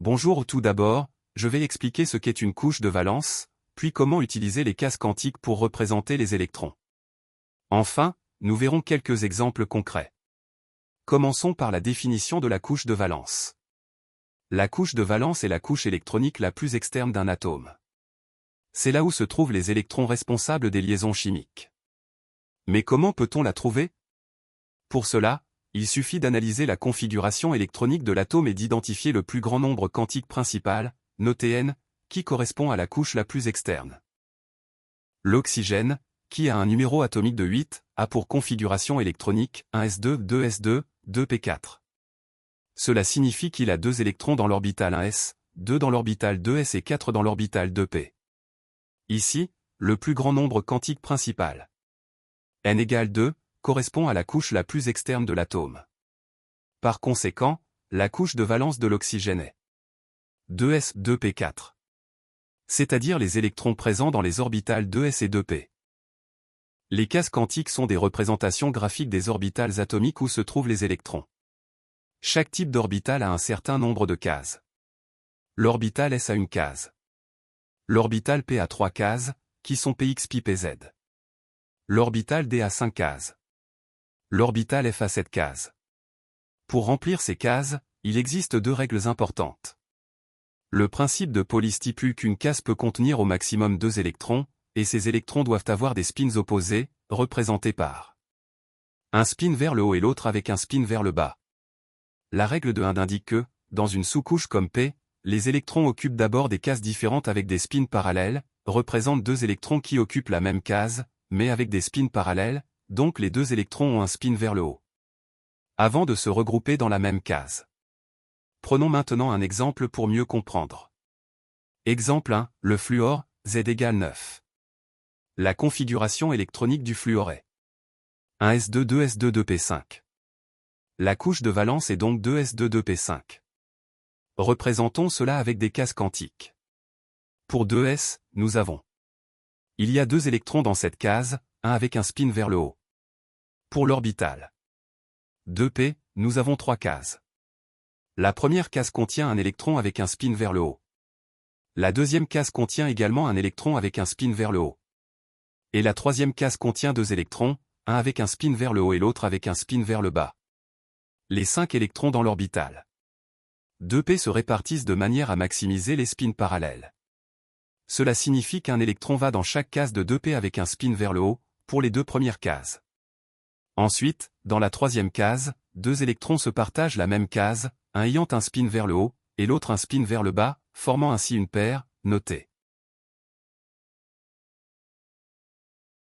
Bonjour, tout d'abord, je vais expliquer ce qu'est une couche de valence, puis comment utiliser les cases quantiques pour représenter les électrons. Enfin, nous verrons quelques exemples concrets. Commençons par la définition de la couche de valence. La couche de valence est la couche électronique la plus externe d'un atome. C'est là où se trouvent les électrons responsables des liaisons chimiques. Mais comment peut-on la trouver? Pour cela, il suffit d'analyser la configuration électronique de l'atome et d'identifier le plus grand nombre quantique principal, noté n, qui correspond à la couche la plus externe. L'oxygène, qui a un numéro atomique de 8, a pour configuration électronique 1s2, 2s2, 2p4. Cela signifie qu'il a 2 électrons dans l'orbital 1s, 2 dans l'orbital 2s et 4 dans l'orbital 2p. Ici, le plus grand nombre quantique principal, n égale 2, correspond à la couche la plus externe de l'atome. Par conséquent, la couche de valence de l'oxygène est 2s, 2p4. C'est-à-dire les électrons présents dans les orbitales 2s et 2p. Les cases quantiques sont des représentations graphiques des orbitales atomiques où se trouvent les électrons. Chaque type d'orbital a un certain nombre de cases. L'orbital S a une case. L'orbital P a 3 cases, qui sont Px, Pi, Pz. L'orbital D a 5 cases. L'orbital F a 7 cases. Pour remplir ces cases, il existe 2 règles importantes. Le principe de Pauli stipule qu'une case peut contenir au maximum 2 électrons, et ces électrons doivent avoir des spins opposés, représentés par un spin vers le haut et l'autre avec un spin vers le bas. La règle de Hind indique que, dans une sous-couche comme P, les électrons occupent d'abord des cases différentes avec des spins parallèles, représentent 2 électrons qui occupent la même case, mais avec des spins parallèles, donc les 2 électrons ont un spin vers le haut, avant de se regrouper dans la même case. Prenons maintenant un exemple pour mieux comprendre. Exemple 1, le fluor, Z égale 9. La configuration électronique du fluor est 1s2, 2s2, 2p5. La couche de valence est donc 2s2, 2p5. Représentons cela avec des cases quantiques. Pour 2s, nous avons. Il y a 2 électrons dans cette case, un avec un spin vers le haut. Pour l'orbital 2p, nous avons 3 cases. La première case contient un électron avec un spin vers le haut. La deuxième case contient également un électron avec un spin vers le haut. Et la troisième case contient 2 électrons, un avec un spin vers le haut et l'autre avec un spin vers le bas. Les 5 électrons dans l'orbital 2p se répartissent de manière à maximiser les spins parallèles. Cela signifie qu'un électron va dans chaque case de 2p avec un spin vers le haut, pour les 2 premières cases. Ensuite, dans la troisième case, 2 électrons se partagent la même case, un ayant un spin vers le haut, et l'autre un spin vers le bas, formant ainsi une paire, notée